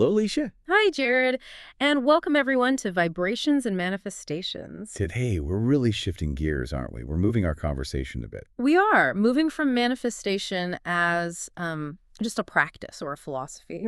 Hello, Alicia. Hi, Jared, and welcome everyone to Vibrations and Manifestations. Today, we're really shifting gears, aren't we? We're moving our conversation a bit. We are moving from manifestation as just a practice or a philosophy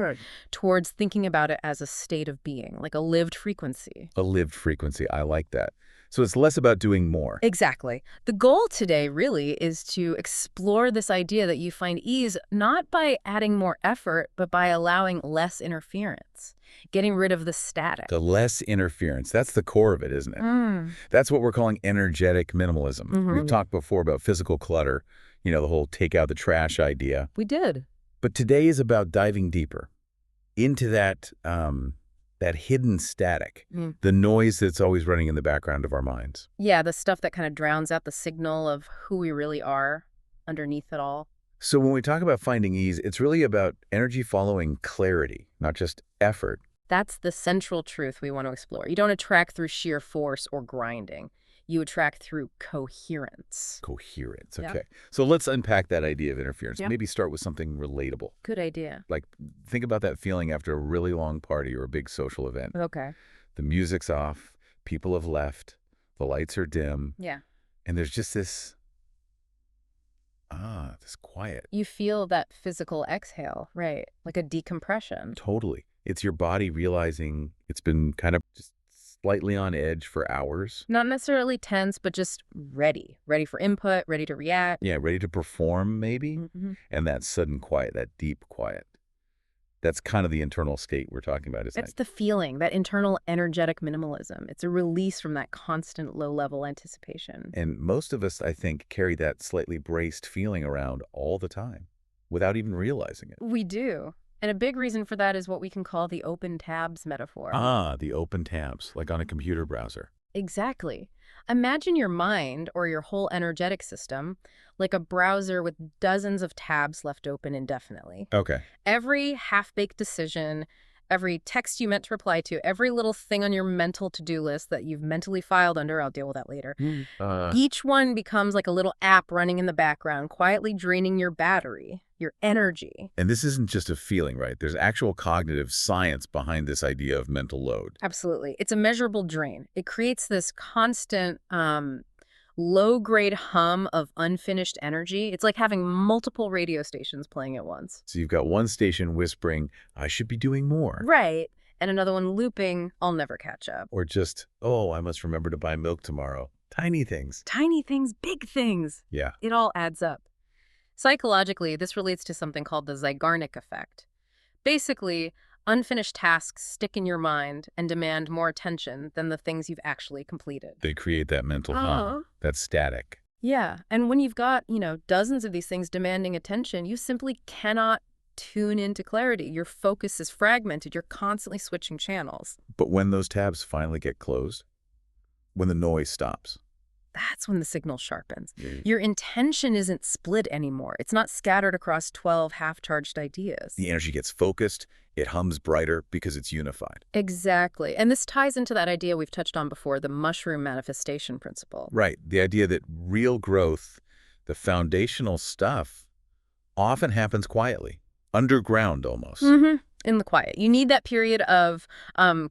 towards thinking about it as a state of being, like a lived frequency. A lived frequency. I like that. So it's less about doing more. Exactly. The goal today really is to explore this idea that you find ease not by adding more effort, but by allowing less interference, getting rid of the static. The less interference. That's the core of it, isn't it? That's what we're calling energetic minimalism. We've talked before about physical clutter, the whole take out the trash idea. We did. But today is about diving deeper into that hidden static, the noise that's always running in the background of our minds. Yeah, the stuff that kind of drowns out the signal of who we really are underneath it all. So when we talk about finding ease, it's really about energy following clarity, not just effort. That's the central truth we want to explore. You don't attract through sheer force or grinding. You attract through coherence. Coherence, Yeah. okay. So let's unpack that idea of interference. Yeah. Maybe start with something relatable. Good idea. Like, think about that feeling after a really long party or a big social event. Okay. The music's off, people have left, the lights are dim, Yeah. and there's just this quiet. You feel that physical exhale, right? Like a decompression. Totally. It's your body realizing it's been kind of just slightly on edge for hours. Not necessarily tense, but just ready. Ready for input, ready to react. Yeah, ready to perform maybe. And that sudden quiet, that deep quiet. That's kind of the internal state we're talking about, isn't It's it? the feeling, that internal energetic minimalism. It's a release from that constant low-level anticipation. And most of us, I think, carry that slightly braced feeling around all the time without even realizing it. We do. And a big reason for that is what we can call the open tabs metaphor. The open tabs, like on a computer browser. Exactly. Imagine your mind or your whole energetic system like a browser with dozens of tabs left open indefinitely. Okay. Every half-baked decision, every text you meant to reply to, every little thing on your mental to-do list that you've mentally filed under, I'll deal with that later. Each one becomes like a little app running in the background, quietly draining your battery, your energy. And this isn't just a feeling, right? There's actual cognitive science behind this idea of mental load. Absolutely. It's a measurable drain. It creates this constant low-grade hum of unfinished energy. It's like having multiple radio stations playing at once. So you've got one station whispering, I should be doing more. Right. And another one looping, I'll never catch up. Or just, I must remember to buy milk tomorrow. Tiny things. Tiny things, big things. Yeah. It all adds up. Psychologically, this relates to something called the Zeigarnik effect. Basically, unfinished tasks stick in your mind and demand more attention than the things you've actually completed. They create that mental hum, that static. Yeah, and when you've got, dozens of these things demanding attention, you simply cannot tune into clarity. Your focus is fragmented. You're constantly switching channels. But when those tabs finally get closed, when the noise stops, that's when the signal sharpens. Your intention isn't split anymore. It's not scattered across 12 half-charged ideas. the energy gets focused, it hums brighter because it's unified. Exactly. And this ties into that idea we've touched on before, the mushroom manifestation principle. Right. The idea that real growth, the foundational stuff, often happens quietly, underground almost. In the quiet. You need that period of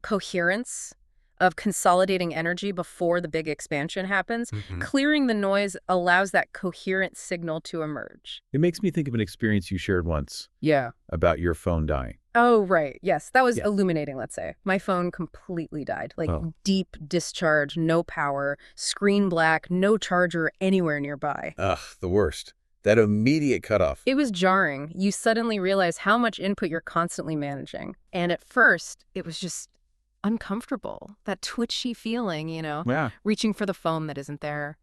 coherence, of consolidating energy before the big expansion happens. Clearing the noise allows that coherent signal to emerge. It makes me think of an experience you shared once. Yeah. About your phone dying. Oh, right. Yes. That was illuminating, let's say. My phone completely died. Deep discharge, no power, screen black, no charger anywhere nearby. Ugh, the worst. That immediate cutoff. It was jarring. You suddenly realize how much input you're constantly managing. And at first, it was just uncomfortable. That twitchy feeling, Yeah, reaching for the phone that isn't there.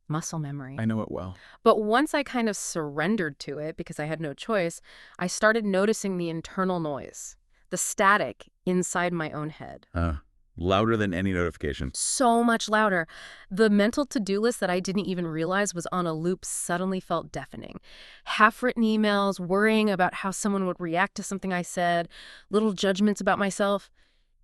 Muscle memory. I know it well. But once I kind of surrendered to it because I had no choice, I started noticing the internal noise, the static inside my own head. Louder than any notification. So much louder. The mental to-do list that I didn't even realize was on a loop suddenly felt deafening. Half-written emails, worrying about how someone would react to something I said, little judgments about myself.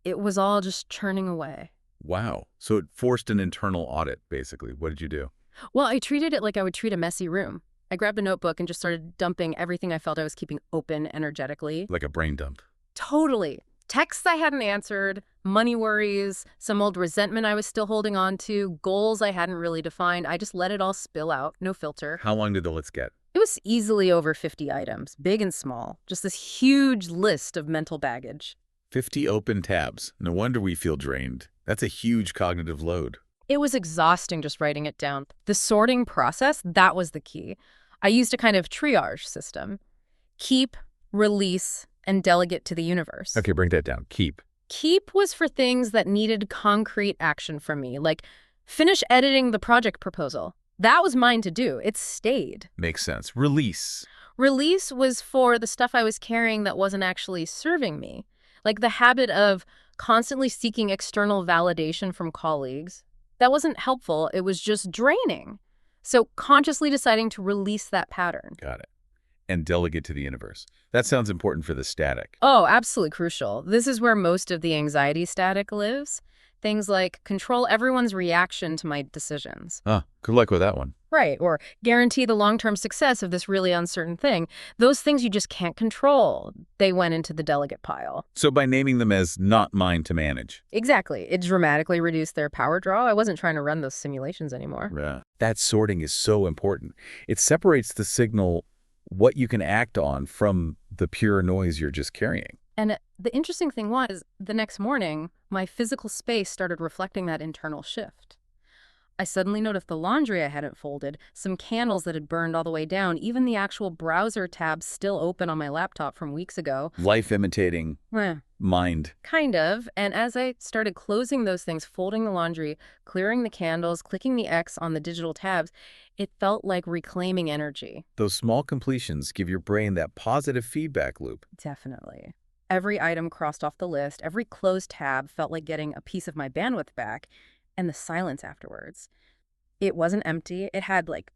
It was all just churning away. Wow. So it forced an internal audit, basically. What did you do? Well, I treated it like I would treat a messy room. I grabbed a notebook and just started dumping everything I felt I was keeping open energetically. Like a brain dump. Totally. Texts I hadn't answered, money worries, some old resentment I was still holding on to, goals I hadn't really defined. I just let it all spill out, no filter. How long did the list get? It was easily over 50 items, big and small. Just this huge list of mental baggage. 50 open tabs. No wonder we feel drained. That's a huge cognitive load. It was exhausting just writing it down. The sorting process, that was the key. I used a kind of triage system. Keep, release, and delegate to the universe. Okay, bring that down. Keep. Keep was for things that needed concrete action from me, like finish editing the project proposal. That was mine to do. It stayed. Makes sense. Release. Release was for the stuff I was carrying that wasn't actually serving me, like the habit of constantly seeking external validation from colleagues. That wasn't helpful. It was just draining. So consciously deciding to release that pattern. Got it. And delegate to the universe. That sounds important for the static. Oh, absolutely crucial. This is where most of the anxiety static lives. Things like control everyone's reaction to my decisions. Good luck with that one. Right, or guarantee the long-term success of this really uncertain thing. Those things you just can't control. They went into the delegate pile. So by naming them as not mine to manage. Exactly. It dramatically reduced their power draw. I wasn't trying to run those simulations anymore. Yeah. That sorting is so important. It separates the signal, what you can act on, from the pure noise you're just carrying. And the interesting thing was, the next morning, my physical space started reflecting that internal shift. I suddenly noticed the laundry I hadn't folded, some candles that had burned all the way down, even the actual browser tabs still open on my laptop from weeks ago. Life imitating mind. Kind of. And as I started closing those things, folding the laundry, clearing the candles, clicking the X on the digital tabs, it felt like reclaiming energy. Those small completions give your brain that positive feedback loop. Definitely. Every item crossed off the list, every closed tab felt like getting a piece of my bandwidth back. And the silence afterwards. It wasn't empty. It had, like,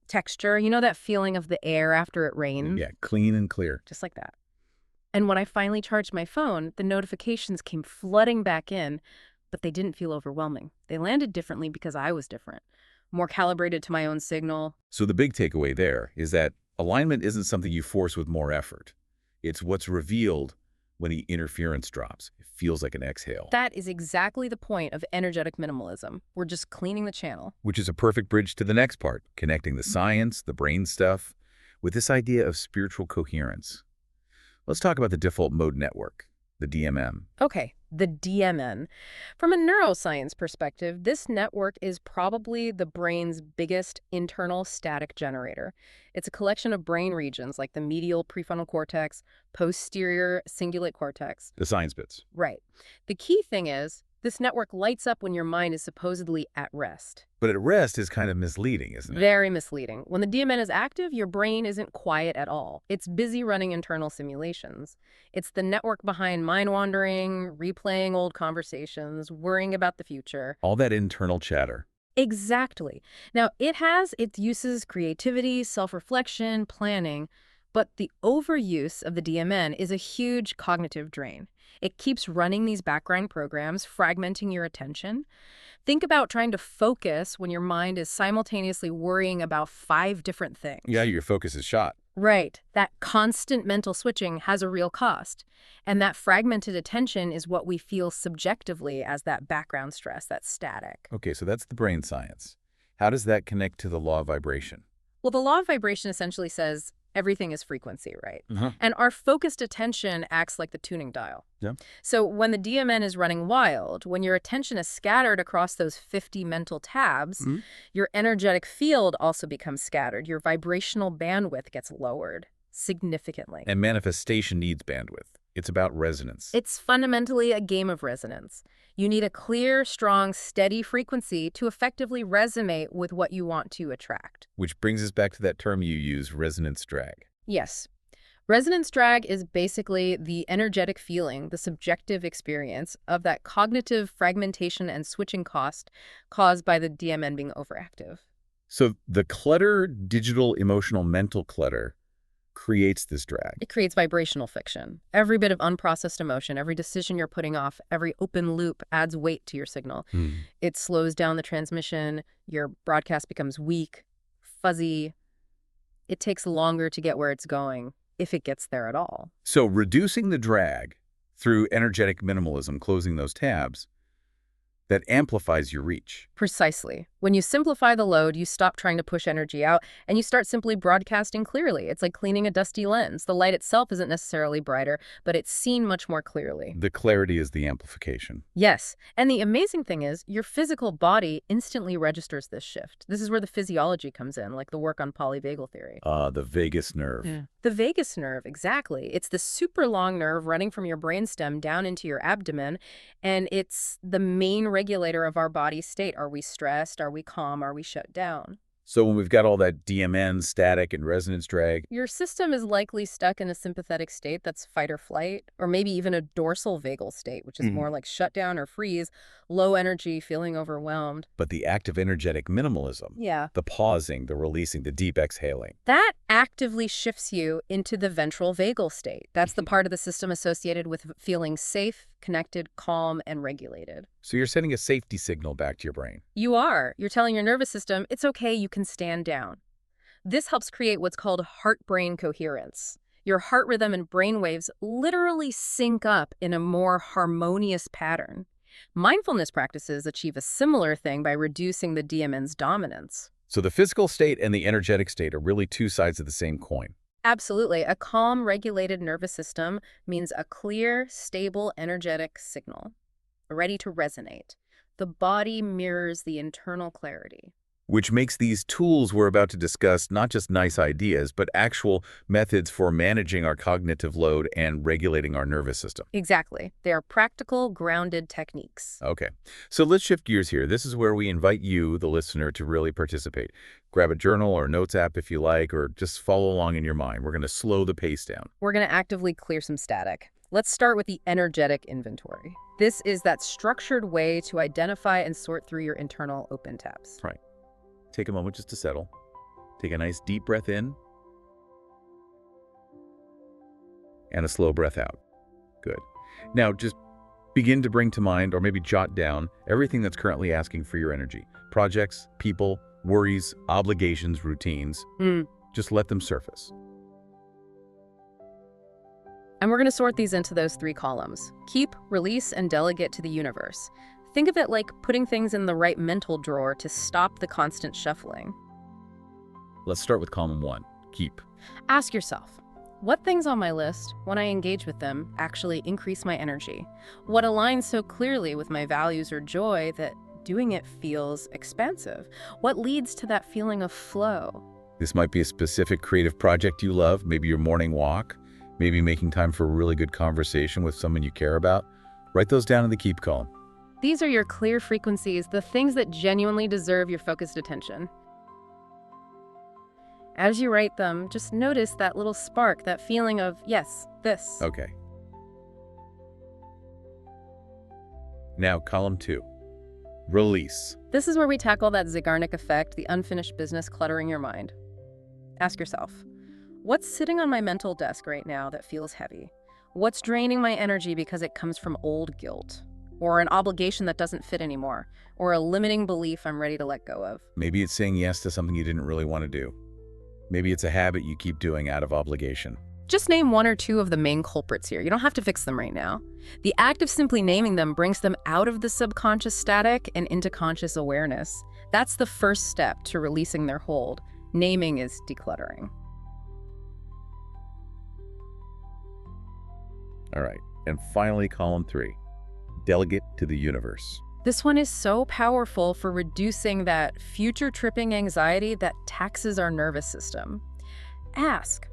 texture. You know that feeling of the air after it rained? Yeah, clean and clear. Just like that. And when I finally charged my phone, the notifications came flooding back in, but they didn't feel overwhelming. They landed differently because I was different, more calibrated to my own signal. So the big takeaway there is that alignment isn't something you force with more effort. It's what's revealed when the interference drops. It feels like an exhale. That is exactly the point of energetic minimalism. We're just cleaning the channel. Which is a perfect bridge to the next part, connecting the science, the brain stuff, with this idea of spiritual coherence. Let's talk about the default mode network, the DMM. Okay, the DMN. From a neuroscience perspective, this network is probably the brain's biggest internal static generator. It's a collection of brain regions like the medial prefrontal cortex, posterior cingulate cortex. The science bits. Right. The key thing is, this network lights up when your mind is supposedly at rest. But at rest is kind of misleading, isn't it? Very misleading. When the DMN is active, your brain isn't quiet at all. It's busy running internal simulations. It's the network behind mind wandering, replaying old conversations, worrying about the future. All that internal chatter. Exactly. Now, it has its uses: creativity, self-reflection, planning, but the overuse of the DMN is a huge cognitive drain. It keeps running these background programs, fragmenting your attention. Think about trying to focus when your mind is simultaneously worrying about 5 different things. Yeah, your focus is shot. Right. That constant mental switching has a real cost. And that fragmented attention is what we feel subjectively as that background stress, that static. Okay, so that's the brain science. How does that connect to the law of vibration? Well, the law of vibration essentially says everything is frequency, right? And our focused attention acts like the tuning dial. Yeah. So when the DMN is running wild, when your attention is scattered across those 50 mental tabs, your energetic field also becomes scattered. Your vibrational bandwidth gets lowered significantly. And manifestation needs bandwidth. It's about resonance. It's fundamentally a game of resonance. You need a clear, strong, steady frequency to effectively resonate with what you want to attract. Which brings us back to that term you use, resonance drag. Yes. Resonance drag is basically the energetic feeling, the subjective experience of that cognitive fragmentation and switching cost caused by the DMN being overactive. So the clutter, digital, emotional, mental clutter, creates this drag. It creates vibrational fiction. Every bit of unprocessed emotion, every decision you're putting off, every open loop adds weight to your signal. It slows down the transmission. Your broadcast becomes weak, fuzzy. It takes longer to get where it's going, if it gets there at all. So reducing the drag through energetic minimalism, closing those tabs, that amplifies your reach. Precisely. When you simplify the load, you stop trying to push energy out, and you start simply broadcasting clearly. It's like cleaning a dusty lens. The light itself isn't necessarily brighter, but it's seen much more clearly. The clarity is the amplification. Yes, and the amazing thing is, your physical body instantly registers this shift. This is where the physiology comes in, like the work on polyvagal theory. The vagus nerve. Yeah. The vagus nerve, exactly. It's the super long nerve running from your brainstem down into your abdomen, and it's the main regulator of our body state. Are we stressed? Are we calm? Are we shut down? So when we've got all that DMN, static, and resonance drag, Your system is likely stuck in a sympathetic state that's fight or flight, or maybe even a dorsal vagal state, which is more like shutdown or freeze, low energy, feeling overwhelmed. but the act of energetic minimalism, Yeah. the pausing, the releasing, the deep exhaling, That actively shifts you into the ventral vagal state. That's the part of the system associated with feeling safe, connected, calm, and regulated. so you're sending a safety signal back to your brain. You are. You're telling your nervous system, it's okay, you can stand down. This helps create what's called heart-brain coherence. Your heart rhythm and brain waves literally sync up in a more harmonious pattern. Mindfulness practices achieve a similar thing by reducing the DMN's dominance. So the physical state and the energetic state are really two sides of the same coin. Absolutely. A calm, regulated nervous system means a clear, stable, energetic signal, ready to resonate. The body mirrors the internal clarity. Which makes these tools we're about to discuss not just nice ideas, but actual methods for managing our cognitive load and regulating our nervous system. Exactly. They are practical, grounded techniques. Okay, so let's shift gears here. This is where we invite you, the listener, to really participate. Grab a journal or notes app if you like, or just follow along in your mind. We're going to slow the pace down. We're going to actively clear some static. Let's start with the energetic inventory. This is that structured way to identify and sort through your internal open tabs. Right. Take a moment just to settle. Take a nice deep breath in and a slow breath out. Good. Now just begin to bring to mind, or maybe jot down, everything that's currently asking for your energy. Projects, people, worries, obligations, routines. Just let them surface. And we're going to sort these into those 3 columns: keep, release, and delegate to the universe. Think of it like putting things in the right mental drawer to stop the constant shuffling. Let's start with column 1, keep. Ask yourself, what things on my list, when I engage with them, actually increase my energy? What aligns so clearly with my values or joy that doing it feels expansive? What leads to that feeling of flow? This might be a specific creative project you love, maybe your morning walk, maybe making time for a really good conversation with someone you care about. Write those down in the keep column. These are your clear frequencies, the things that genuinely deserve your focused attention. As you write them, just notice that little spark, that feeling of, yes, this. Okay. Now, column 2, release. This is where we tackle that Zeigarnik effect, the unfinished business cluttering your mind. Ask yourself, what's sitting on my mental desk right now that feels heavy? What's draining my energy because it comes from old guilt? Or an obligation that doesn't fit anymore? Or a limiting belief I'm ready to let go of? Maybe it's saying yes to something you didn't really want to do. Maybe it's a habit you keep doing out of obligation. Just name 1 or 2 of the main culprits here. You don't have to fix them right now. The act of simply naming them brings them out of the subconscious static and into conscious awareness. That's the first step to releasing their hold. Naming is decluttering. All right, and finally, column 3, delegate to the universe. This one is so powerful for reducing that future tripping anxiety that taxes our nervous system. Ask,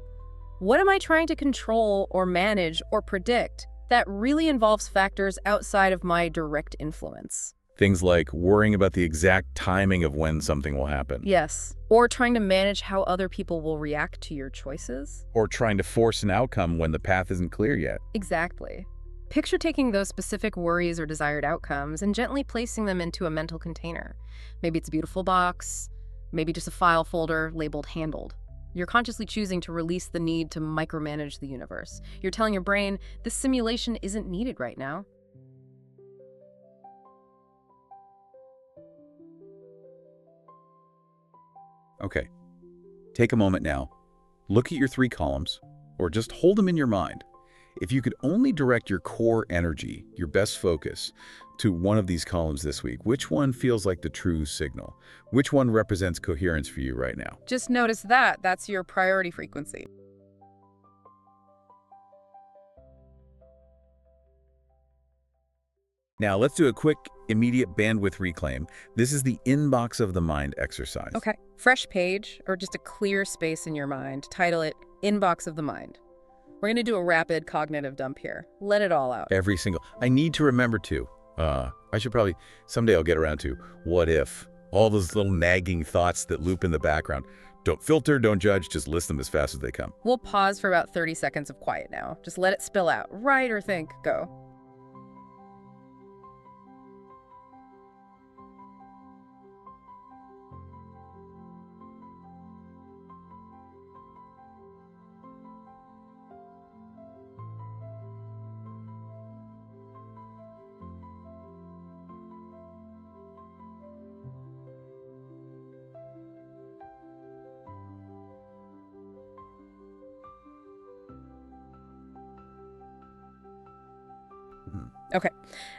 what am I trying to control or manage or predict that really involves factors outside of my direct influence? Things like worrying about the exact timing of when something will happen. Yes. Or trying to manage how other people will react to your choices. Or trying to force an outcome when the path isn't clear yet. Exactly. Picture taking those specific worries or desired outcomes and gently placing them into a mental container. Maybe it's a beautiful box, maybe just a file folder labeled handled. You're consciously choosing to release the need to micromanage the universe. You're telling your brain, this simulation isn't needed right now. Okay, take a moment now. Look at your 3 columns, or just hold them in your mind. If you could only direct your core energy, your best focus, to one of these columns this week, which one feels like the true signal? Which one represents coherence for you right now? Just notice that. That's your priority frequency. Now, let's do a quick, immediate bandwidth reclaim. This is the inbox of the mind exercise. Okay. Fresh page or just a clear space in your mind. Title it Inbox of the Mind. We're going to do a rapid cognitive dump here. Let it all out. Every single. I need to remember to. I should probably, someday I'll get around to, what if? All those little nagging thoughts that loop in the background. Don't filter, don't judge, just list them as fast as they come. We'll pause for about 30 seconds of quiet now. Just let it spill out. Write or think. Go. Okay,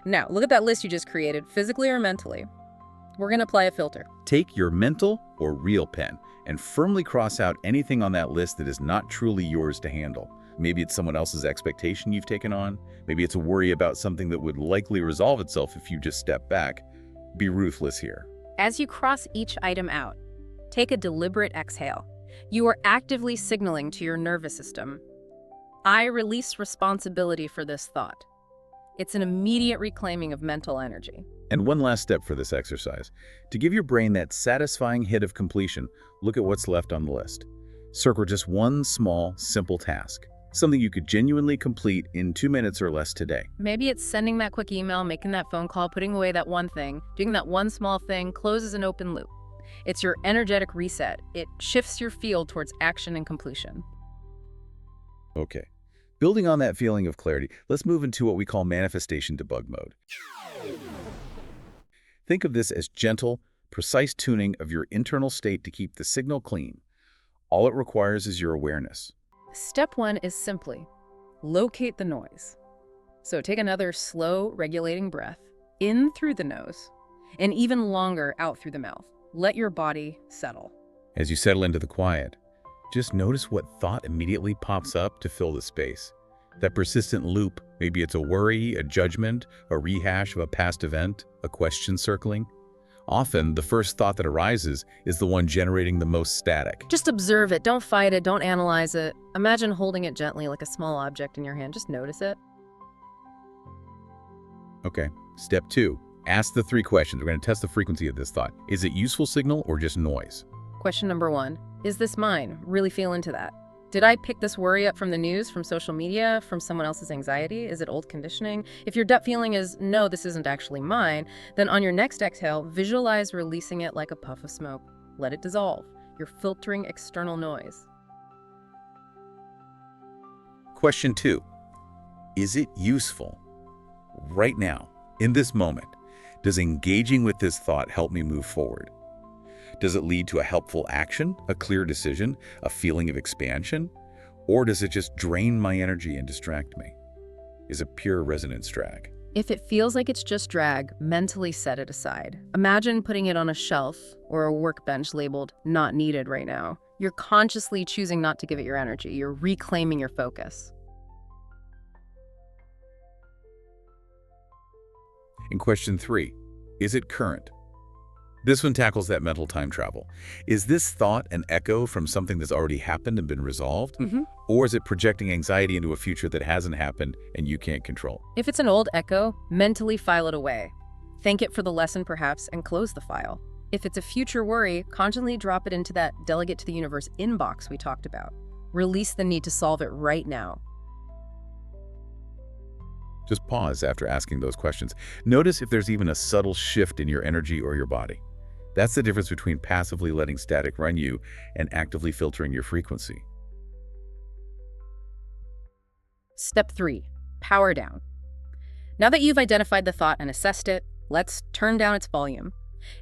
now look at that list you just created, physically or mentally. We're going to apply a filter. Take your mental or real pen and firmly cross out anything on that list that is not truly yours to handle. Maybe it's someone else's expectation you've taken on. Maybe it's a worry about something that would likely resolve itself if you just step back. Be ruthless here. As you cross each item out, take a deliberate exhale. You are actively signaling to your nervous system, I release responsibility for this thought. It's an immediate reclaiming of mental energy. And one last step for this exercise. To give your brain that satisfying hit of completion, look at what's left on the list. Circle just one small, simple task. Something you could genuinely complete in 2 minutes or less today. Maybe it's sending that quick email, making that phone call, putting away that one thing. Doing that one small thing closes an open loop. It's your energetic reset. It shifts your field towards action and completion. Okay. Building on that feeling of clarity, let's move into what we call Manifestation Debug Mode. Think of this as gentle, precise tuning of your internal state to keep the signal clean. All it requires is your awareness. Step 1 is simply locate the noise. So take another slow, regulating breath in through the nose and even longer out through the mouth. Let your body settle. As you settle into the quiet, just notice what thought immediately pops up to fill the space. That persistent loop, maybe it's a worry, a judgment, a rehash of a past event, a question circling. Often, the first thought that arises is the one generating the most static. Just observe it. Don't fight it. Don't analyze it. Imagine holding it gently like a small object in your hand. Just notice it. Okay. Step 2. Ask the 3 questions. We're going to test the frequency of this thought. Is it useful signal or just noise? Question number 1. Is this mine? Really feel into that. Did I pick this worry up from the news, from social media, from someone else's anxiety? Is it old conditioning? If your gut feeling is, no, this isn't actually mine, then on your next exhale, visualize releasing it like a puff of smoke. Let it dissolve. You're filtering external noise. Question 2. Is it useful? Right now, in this moment, does engaging with this thought help me move forward? Does it lead to a helpful action, a clear decision, a feeling of expansion? Or does it just drain my energy and distract me? Is it pure resonance drag? If it feels like it's just drag, mentally set it aside. Imagine putting it on a shelf or a workbench labeled not needed right now. You're consciously choosing not to give it your energy. You're reclaiming your focus. And question 3, is it current? This one tackles that mental time travel. Is this thought an echo from something that's already happened and been resolved? Or is it projecting anxiety into a future that hasn't happened and you can't control? If it's an old echo, mentally file it away. Thank it for the lesson perhaps and close the file. If it's a future worry, consciously drop it into that Delegate to the Universe inbox we talked about. Release the need to solve it right now. Just pause after asking those questions. Notice if there's even a subtle shift in your energy or your body. That's the difference between passively letting static run you and actively filtering your frequency. Step 3, power down. Now that you've identified the thought and assessed it, let's turn down its volume.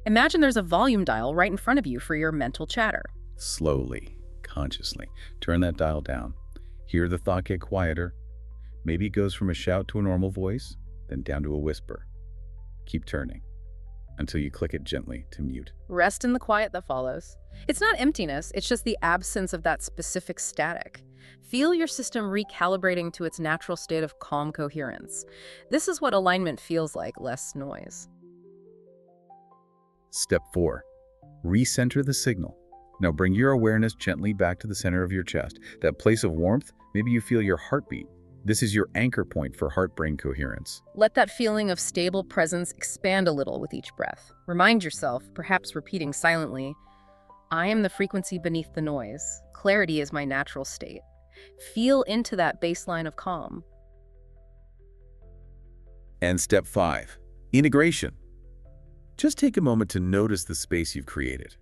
Imagine there's a volume dial right in front of you for your mental chatter. Slowly, consciously, turn that dial down. Hear the thought get quieter. Maybe it goes from a shout to a normal voice, then down to a whisper. Keep turning until you click it gently to mute. Rest in the quiet that follows. It's not emptiness, it's just the absence of that specific static. Feel your system recalibrating to its natural state of calm coherence. This is what alignment feels like, less noise. Step 4. Recenter the signal. Now bring your awareness gently back to the center of your chest. That place of warmth, maybe you feel your heartbeat. This is your anchor point for heart-brain coherence. Let that feeling of stable presence expand a little with each breath. Remind yourself, perhaps repeating silently, I am the frequency beneath the noise. Clarity is my natural state. Feel into that baseline of calm. And step 5. Integration. Just take a moment to notice the space you've created.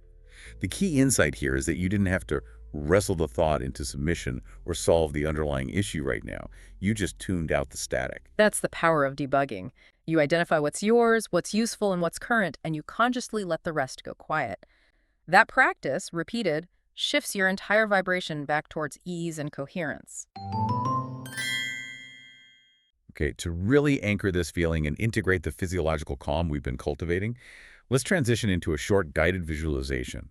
The key insight here is that you didn't have to wrestle the thought into submission or solve the underlying issue right now. You just tuned out the static. That's the power of debugging. You identify what's yours, what's useful, and what's current, and you consciously let the rest go quiet. That practice, repeated, shifts your entire vibration back towards ease and coherence. Okay, to really anchor this feeling and integrate the physiological calm we've been cultivating, let's transition into a short guided visualization.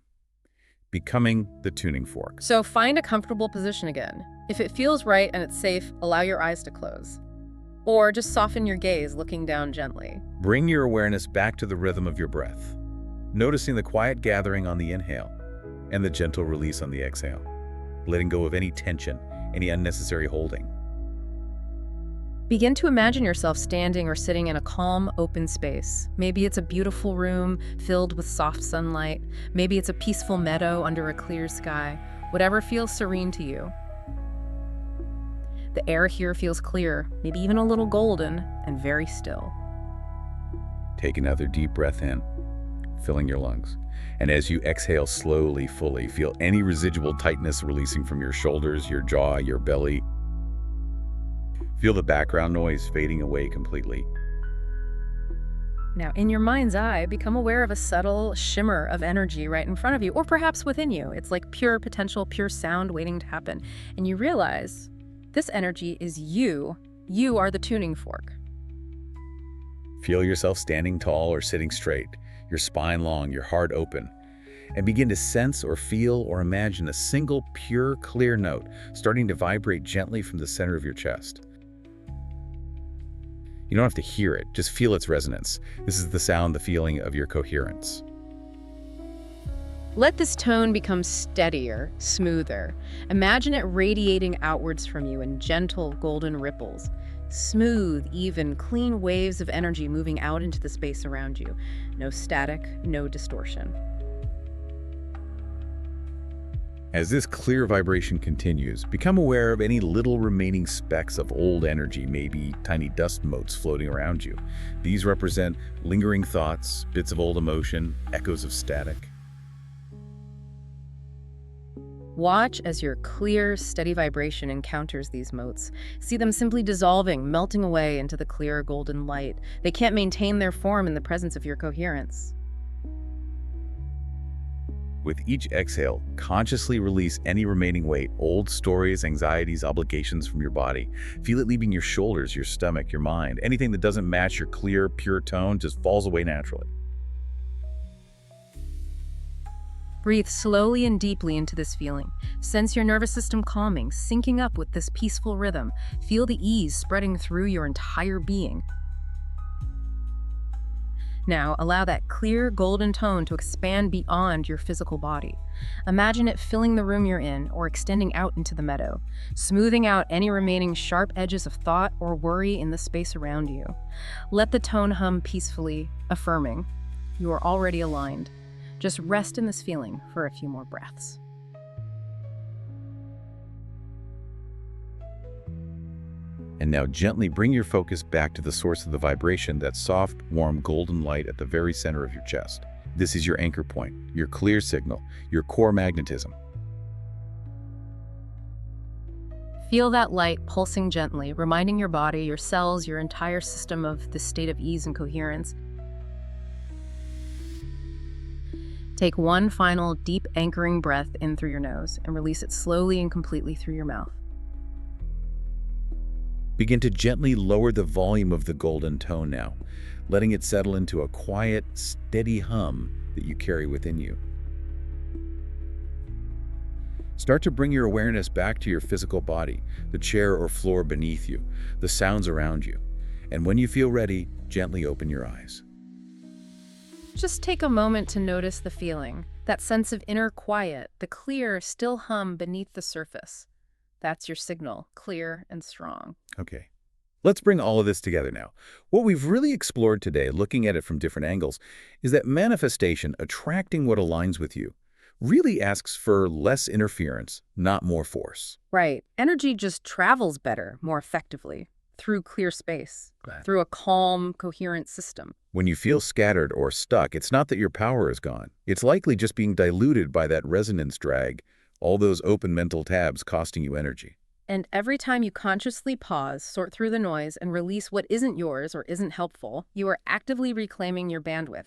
Becoming the tuning fork. So find a comfortable position again. If it feels right and it's safe, allow your eyes to close. Or just soften your gaze, looking down gently. Bring your awareness back to the rhythm of your breath, noticing the quiet gathering on the inhale and the gentle release on the exhale, letting go of any tension, any unnecessary holding. Begin to imagine yourself standing or sitting in a calm, open space. Maybe it's a beautiful room filled with soft sunlight. Maybe it's a peaceful meadow under a clear sky. Whatever feels serene to you. The air here feels clear, maybe even a little golden, and very still. Take another deep breath in, filling your lungs. And as you exhale slowly, fully, feel any residual tightness releasing from your shoulders, your jaw, your belly. Feel the background noise fading away completely. Now, in your mind's eye, become aware of a subtle shimmer of energy right in front of you, or perhaps within you. It's like pure potential, pure sound waiting to happen. And you realize this energy is you. You are the tuning fork. Feel yourself standing tall or sitting straight, your spine long, your heart open, and begin to sense or feel or imagine a single pure, clear note starting to vibrate gently from the center of your chest. You don't have to hear it, just feel its resonance. This is the sound, the feeling of your coherence. Let this tone become steadier, smoother. Imagine it radiating outwards from you in gentle golden ripples. Smooth, even, clean waves of energy moving out into the space around you. No static, no distortion. As this clear vibration continues, become aware of any little remaining specks of old energy, maybe tiny dust motes floating around you. These represent lingering thoughts, bits of old emotion, echoes of static. Watch as your clear, steady vibration encounters these motes. See them simply dissolving, melting away into the clear golden light. They can't maintain their form in the presence of your coherence. With each exhale, consciously release any remaining weight, old stories, anxieties, obligations from your body. Feel it leaving your shoulders, your stomach, your mind. Anything that doesn't match your clear, pure tone just falls away naturally. Breathe slowly and deeply into this feeling. Sense your nervous system calming, syncing up with this peaceful rhythm. Feel the ease spreading through your entire being. Now, allow that clear golden tone to expand beyond your physical body. Imagine it filling the room you're in or extending out into the meadow, smoothing out any remaining sharp edges of thought or worry in the space around you. Let the tone hum peacefully, affirming, you are already aligned. Just rest in this feeling for a few more breaths. And now gently bring your focus back to the source of the vibration, that soft, warm, golden light at the very center of your chest. This is your anchor point, your clear signal, your core magnetism. Feel that light pulsing gently, reminding your body, your cells, your entire system of this state of ease and coherence. Take one final deep anchoring breath in through your nose and release it slowly and completely through your mouth. Begin to gently lower the volume of the golden tone now, letting it settle into a quiet, steady hum that you carry within you. Start to bring your awareness back to your physical body, the chair or floor beneath you, the sounds around you. And when you feel ready, gently open your eyes. Just take a moment to notice the feeling, that sense of inner quiet, the clear, still hum beneath the surface. That's your signal, clear and strong. Okay. Let's bring all of this together now. What we've really explored today, looking at it from different angles, is that manifestation, attracting what aligns with you, really asks for less interference, not more force. Right. Energy just travels better, more effectively, through clear space, through a calm, coherent system. When you feel scattered or stuck, it's not that your power is gone. It's likely just being diluted by that resonance drag, all those open mental tabs costing you energy. And every time you consciously pause, sort through the noise, and release what isn't yours or isn't helpful, you are actively reclaiming your bandwidth.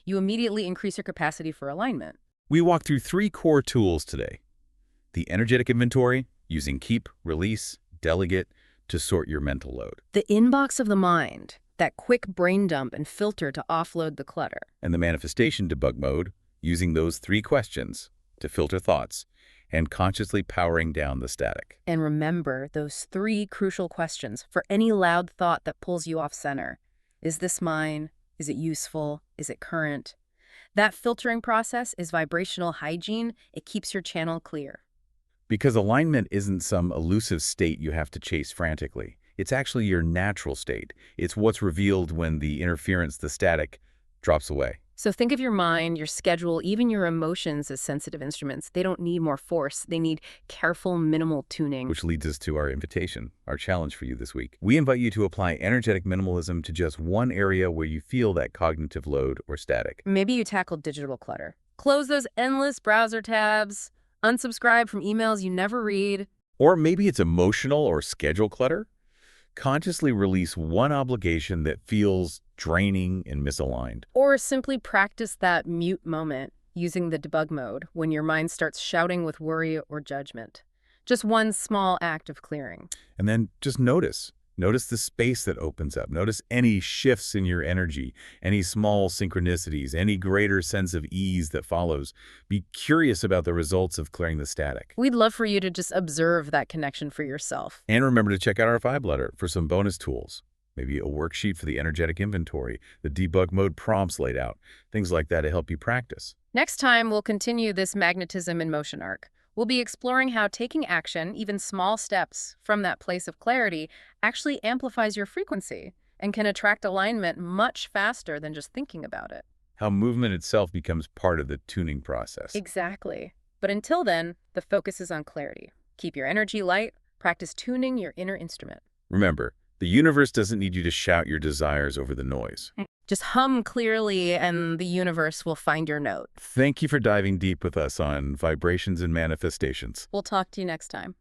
You immediately increase your capacity for alignment. We walked through 3 core tools today. The energetic inventory, using keep, release, delegate to sort your mental load. The inbox of the mind, that quick brain dump and filter to offload the clutter. And the manifestation debug mode, using those 3 questions to filter thoughts and consciously powering down the static. And remember those 3 crucial questions for any loud thought that pulls you off center. Is this mine? Is it useful? Is it current? That filtering process is vibrational hygiene. It keeps your channel clear. Because alignment isn't some elusive state you have to chase frantically. It's actually your natural state. It's what's revealed when the interference, the static, drops away. So think of your mind, your schedule, even your emotions as sensitive instruments. They don't need more force. They need careful, minimal tuning. Which leads us to our invitation, our challenge for you this week. We invite you to apply energetic minimalism to just one area where you feel that cognitive load or static. Maybe you tackle digital clutter. Close those endless browser tabs. Unsubscribe from emails you never read. Or maybe it's emotional or schedule clutter. Consciously release one obligation that feels draining and misaligned. Or simply practice that mute moment using the debug mode when your mind starts shouting with worry or judgment. Just one small act of clearing. And then just notice. Notice the space that opens up. Notice any shifts in your energy, any small synchronicities, any greater sense of ease that follows. Be curious about the results of clearing the static. We'd love for you to just observe that connection for yourself. And remember to check out our vibe letter for some bonus tools. Maybe a worksheet for the energetic inventory, the debug mode prompts laid out, things like that to help you practice. Next time, we'll continue this magnetism in motion arc. We'll be exploring how taking action, even small steps from that place of clarity, actually amplifies your frequency and can attract alignment much faster than just thinking about it. How movement itself becomes part of the tuning process. Exactly. But until then, the focus is on clarity. Keep your energy light, practice tuning your inner instrument. Remember, the universe doesn't need you to shout your desires over the noise. Just hum clearly and the universe will find your note. Thank you for diving deep with us on vibrations and manifestations. We'll talk to you next time.